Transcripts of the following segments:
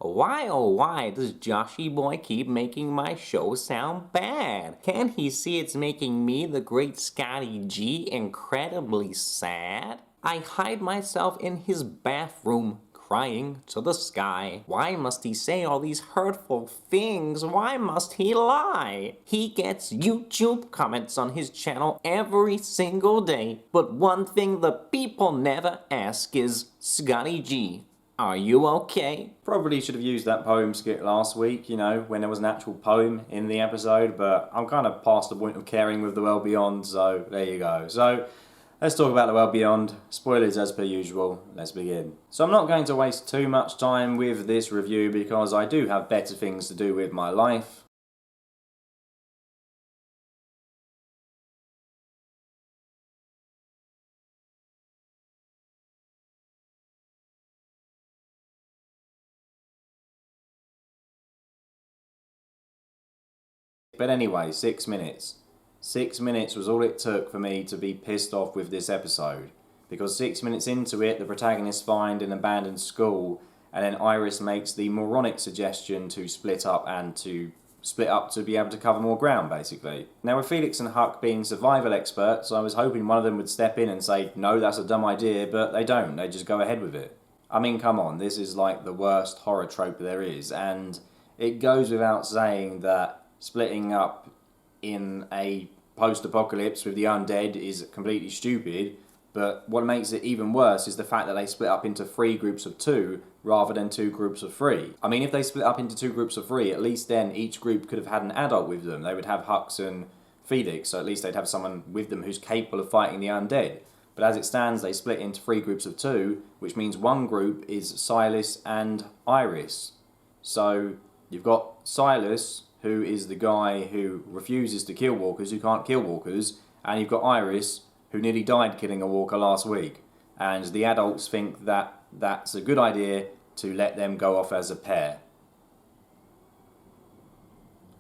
Why oh why does Joshy boy keep making my show sound bad? Can't he see it's making me, the great Scotty G, incredibly sad? I hide myself in his bathroom, crying to the sky. Why must he say all these hurtful things? Why must he lie? He gets YouTube comments on his channel every single day, but one thing the people never ask is, Scotty G, are you okay? Probably should have used that poem skit last week, you know, when there was an actual poem in the episode, but I'm kind of past the point of caring with the world beyond, so there you go. So, let's talk about the world beyond. Spoilers as per usual. Let's begin. So I'm not going to waste too much time with this review because I do have better things to do with my life. But anyway, 6 minutes. 6 minutes was all it took for me to be pissed off with this episode. Because 6 minutes into it, the protagonists find an abandoned school, and then Iris makes the moronic suggestion to split up to be able to cover more ground, basically. Now, with Felix and Huck being survival experts, I was hoping one of them would step in and say, no, that's a dumb idea, but they don't. They just go ahead with it. I mean, come on, this is like the worst horror trope there is, and it goes without saying that splitting up in a post-apocalypse with the undead is completely stupid, but what makes it even worse is the fact that they split up into 3 groups of 2 rather than 2 groups of 3. I mean, if they split up into 2 groups of 3, at least then each group could have had an adult with them. They would have Hux and Felix, so at least they'd have someone with them who's capable of fighting the undead. But as it stands, they split into 3 groups of 2, which means one group is Silas and Iris. So you've got Silas, who is the guy who refuses to kill walkers, who can't kill walkers, and you've got Iris, who nearly died killing a walker last week. And the adults think that that's a good idea to let them go off as a pair.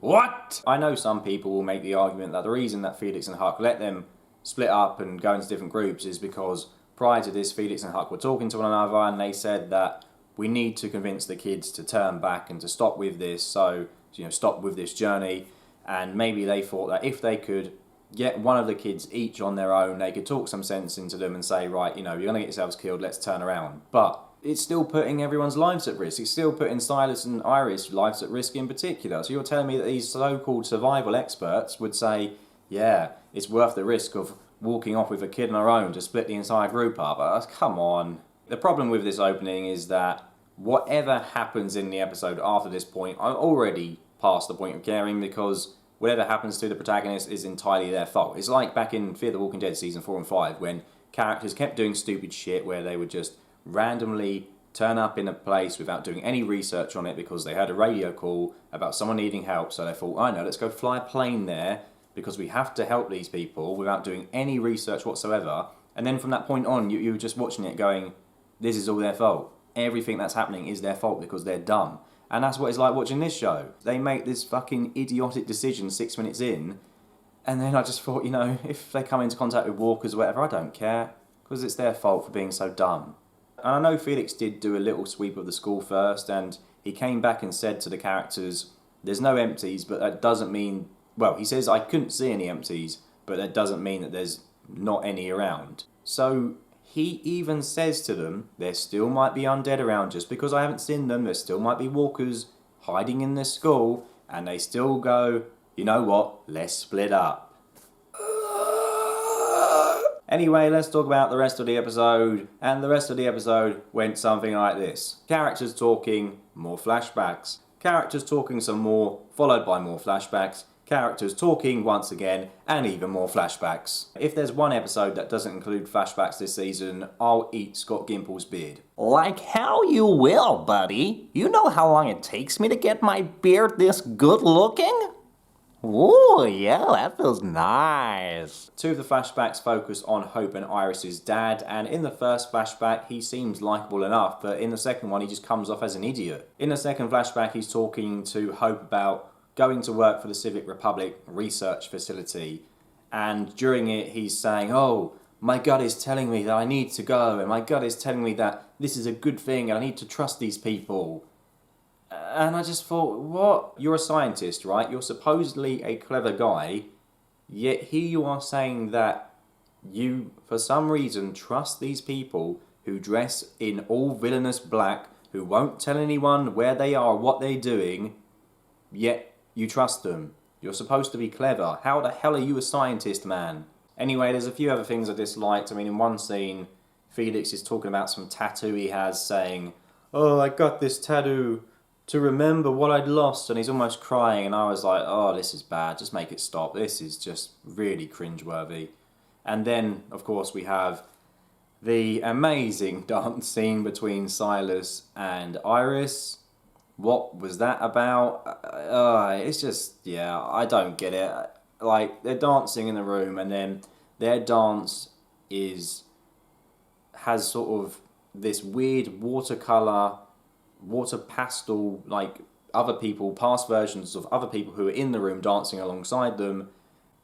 What? I know some people will make the argument that the reason that Felix and Huck let them split up and go into different groups is because prior to this, Felix and Huck were talking to one another and they said that we need to convince the kids to turn back and to stop with this, so, you know, stop with this journey. And maybe they thought that if they could get one of the kids each on their own, they could talk some sense into them and say, right, you know, you're going to get yourselves killed, let's turn around. But it's still putting everyone's lives at risk. It's still putting Silas and Iris' lives at risk in particular. So you're telling me that these so-called survival experts would say, yeah, it's worth the risk of walking off with a kid on our own to split the entire group up. Come on. The problem with this opening is that whatever happens in the episode after this point, I'm already past the point of caring because whatever happens to the protagonist is entirely their fault. It's like back in Fear the Walking Dead season 4 and 5 when characters kept doing stupid shit where they would just randomly turn up in a place without doing any research on it because they had a radio call about someone needing help, so they thought, I know, let's go fly a plane there because we have to help these people without doing any research whatsoever. And then from that point on, you were just watching it going, this is all their fault. Everything that's happening is their fault because they're dumb. And that's what it's like watching this show. They make this fucking idiotic decision 6 minutes in, and then I just thought, you know, if they come into contact with walkers or whatever, I don't care, because it's their fault for being so dumb. And I know Felix did do a little sweep of the school first, and he came back and said to the characters, there's no empties, but that doesn't mean... Well, he says, I couldn't see any empties, but that doesn't mean that there's not any around. So he even says to them, there still might be undead around just because I haven't seen them. There still might be walkers hiding in this school, and they still go, you know what, let's split up. Anyway, let's talk about the rest of the episode, and the rest of the episode went something like this. Characters talking, more flashbacks. Characters talking some more, followed by more flashbacks. Characters talking once again, and even more flashbacks. If there's one episode that doesn't include flashbacks this season, I'll eat Scott Gimple's beard. Like how you will, buddy. You know how long it takes me to get my beard this good looking? Ooh, yeah, that feels nice. 2 of the flashbacks focus on Hope and Iris's dad, and in the first flashback he seems likeable enough, but in the second one he just comes off as an idiot. In the second flashback he's talking to Hope about going to work for the Civic Republic research facility, and during it he's saying, oh, my gut is telling me that I need to go, and my gut is telling me that this is a good thing and I need to trust these people. And I just thought, what? You're a scientist, right? You're supposedly a clever guy, yet here you are saying that you, for some reason, trust these people who dress in all villainous black, who won't tell anyone where they are, what they're doing, yet you trust them. You're supposed to be clever. How the hell are you a scientist, man? Anyway, there's a few other things I disliked. I mean, in one scene, Felix is talking about some tattoo he has, saying, "Oh, I got this tattoo to remember what I'd lost," and he's almost crying, and I was like, oh, this is bad, just make it stop. This is just really cringeworthy. And then, of course, we have the amazing dance scene between Silas and Iris. What was that about? It's just, yeah, I don't get it. Like, they're dancing in the room, and then their dance has sort of this weird water pastel, like other people, past versions of other people who are in the room dancing alongside them.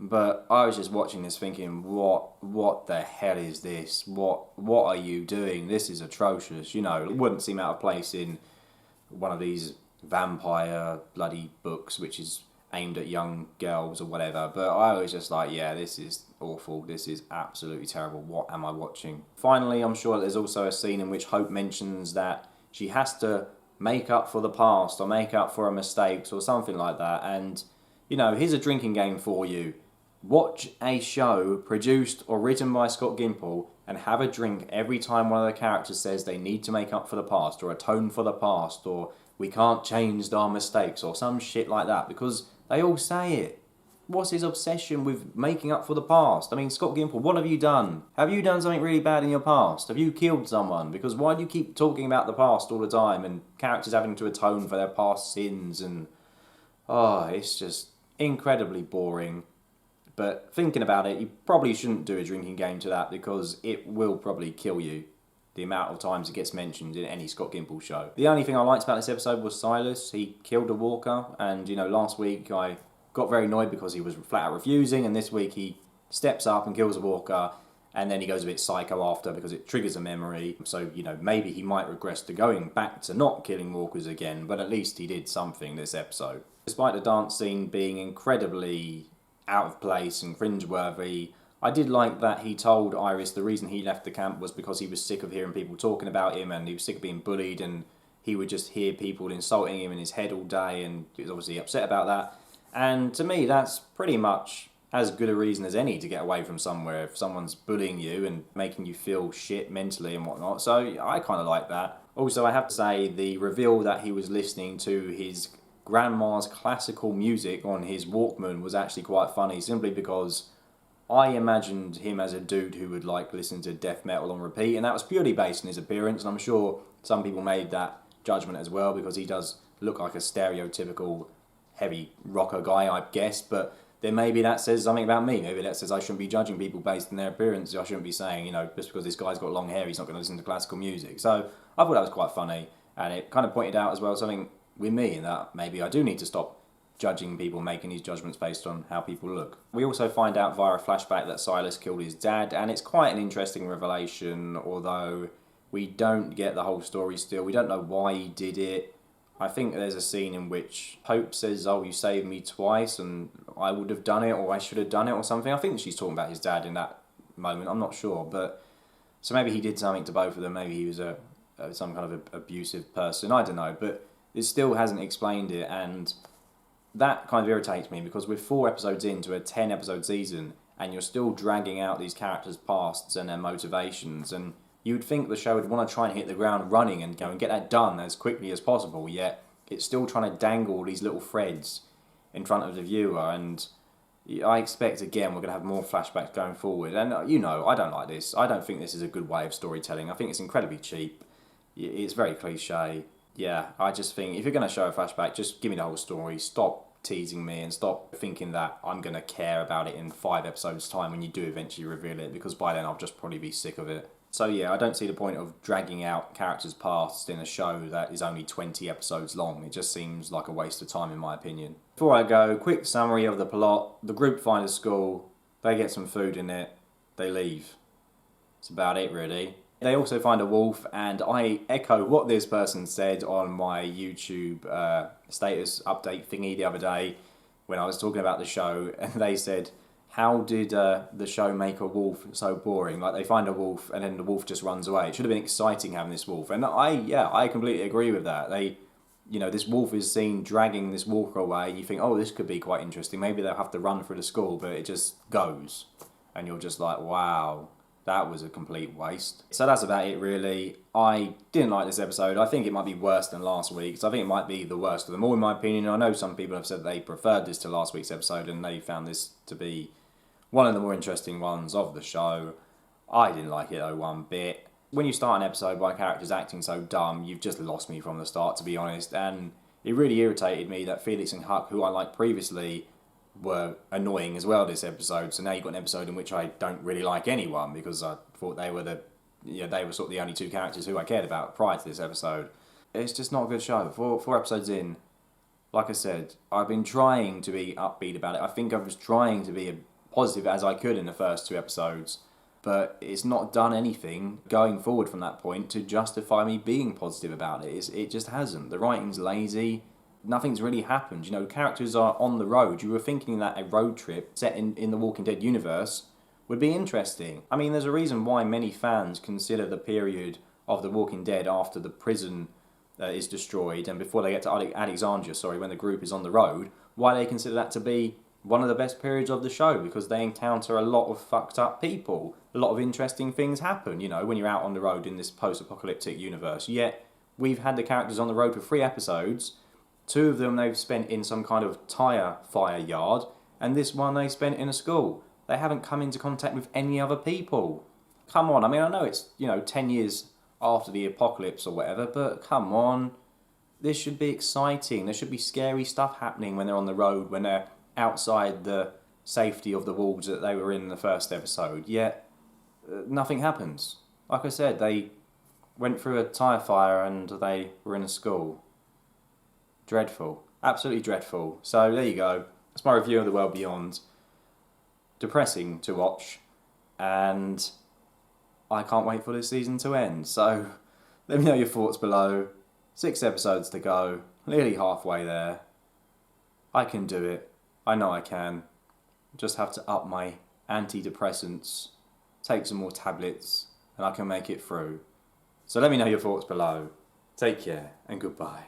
But I was just watching this thinking, what the hell is this? What are you doing? This is atrocious. You know, it wouldn't seem out of place in one of these vampire bloody books, which is aimed at young girls or whatever. But I was just like, yeah, this is awful. This is absolutely terrible. What am I watching? Finally, I'm sure there's also a scene in which Hope mentions that she has to make up for the past or make up for her mistakes or something like that. And, you know, here's a drinking game for you. Watch a show produced or written by Scott Gimple and have a drink every time one of the characters says they need to make up for the past or atone for the past or we can't change our mistakes or some shit like that, because they all say it. What's his obsession with making up for the past? I mean, Scott Gimple, what have you done? Have you done something really bad in your past? Have you killed someone? Because why do you keep talking about the past all the time and characters having to atone for their past sins? And, it's just incredibly boring. But thinking about it, you probably shouldn't do a drinking game to that because it will probably kill you. The amount of times it gets mentioned in any Scott Gimple show. The only thing I liked about this episode was Silas. He killed a walker, and, you know, last week I got very annoyed because he was flat out refusing, and this week he steps up and kills a walker, and then he goes a bit psycho after because it triggers a memory. So, you know, maybe he might regress to going back to not killing walkers again, but at least he did something this episode. Despite the dance scene being incredibly out of place and cringeworthy, I did like that he told Iris the reason he left the camp was because he was sick of hearing people talking about him and he was sick of being bullied, and he would just hear people insulting him in his head all day, and he was obviously upset about that. And to me, that's pretty much as good a reason as any to get away from somewhere if someone's bullying you and making you feel shit mentally and whatnot. So I kind of like that. Also, I have to say, the reveal that he was listening to his grandma's classical music on his Walkman was actually quite funny, simply because I imagined him as a dude who would like listen to death metal on repeat, and that was purely based on his appearance, and I'm sure some people made that judgment as well because he does look like a stereotypical heavy rocker guy, I guess. But then maybe that says something about me. Maybe that says I shouldn't be judging people based on their appearance. I shouldn't be saying, you know, just because this guy's got long hair, he's not going to listen to classical music. So I thought that was quite funny, and it kind of pointed out as well something with me in that maybe I do need to stop judging people, making these judgments based on how people look. We also find out via a flashback that Silas killed his dad, and it's quite an interesting revelation, although we don't get the whole story still. We don't know why he did it. I think there's a scene in which Hope says, "Oh, you saved me twice, and I would have done it, or I should have done it," or something. I think she's talking about his dad in that moment. I'm not sure, but so maybe he did something to both of them. Maybe he was some kind of abusive person. I don't know, but it still hasn't explained it, and that kind of irritates me because we're 4 episodes into a 10-episode season, and you're still dragging out these characters' pasts and their motivations, and you would think the show would want to try and hit the ground running and go and get that done as quickly as possible, yet it's still trying to dangle these little threads in front of the viewer, and I expect, again, we're going to have more flashbacks going forward. And, you know, I don't like this. I don't think this is a good way of storytelling. I think it's incredibly cheap. It's very cliche. Yeah, I just think if you're going to show a flashback, just give me the whole story. Stop teasing me and stop thinking that I'm going to care about it in 5 episodes' time when you do eventually reveal it, because by then I'll just probably be sick of it. So yeah, I don't see the point of dragging out characters' pasts in a show that is only 20 episodes long. It just seems like a waste of time in my opinion. Before I go, quick summary of the plot. The group find a school, they get some food in it, they leave. That's about it really. They also find a wolf, and I echo what this person said on my YouTube status update thingy the other day when I was talking about the show, and they said, how did the show make a wolf so boring? Like, they find a wolf and then the wolf just runs away. It should have been exciting having this wolf. And I completely agree with that. This wolf is seen dragging this walker away, and you think, oh, this could be quite interesting. Maybe they'll have to run through the school, but it just goes. And you're just like, wow, that was a complete waste. So that's about it, really. I didn't like this episode. I think it might be worse than last week's. I think it might be the worst of them all, in my opinion. I know some people have said they preferred this to last week's episode, and they found this to be one of the more interesting ones of the show. I didn't like it, though, one bit. When you start an episode by characters acting so dumb, you've just lost me from the start, to be honest. And it really irritated me that Felix and Huck, who I liked previously, were annoying as well this episode. So now you've got an episode in which I don't really like anyone, because I thought they were sort of the only two characters who I cared about prior to this episode. It's just not a good show. Four episodes in, like I said, I've been trying to be upbeat about it. I think I was trying to be as positive as I could in the first two episodes, but it's not done anything going forward from that point to justify me being positive about it. It just hasn't. The writing's lazy. Nothing's really happened. Characters are on the road. You were thinking that a road trip set in the Walking Dead universe would be interesting. I mean, there's a reason why many fans consider the period of The Walking Dead after the prison is destroyed and before they get to Alexandria, when the group is on the road, why they consider that to be one of the best periods of the show, because they encounter a lot of fucked up people. A lot of interesting things happen, when you're out on the road in this post-apocalyptic universe. Yet, we've had the characters on the road for 3 episodes. 2 of them they've spent in some kind of tyre fire yard, and this one they spent in a school. They haven't come into contact with any other people. Come on, I mean, I know it's, 10 years after the apocalypse or whatever, but come on. This should be exciting. There should be scary stuff happening when they're on the road, when they're outside the safety of the walls that they were in the first episode. Yet, nothing happens. Like I said, they went through a tyre fire and they were in a school. Dreadful. Absolutely dreadful. So there you go. That's my review of The World Beyond. Depressing to watch. And I can't wait for this season to end. So let me know your thoughts below. 6 episodes to go. Nearly halfway there. I can do it. I know I can. Just have to up my antidepressants, take some more tablets, and I can make it through. So let me know your thoughts below. Take care and goodbye.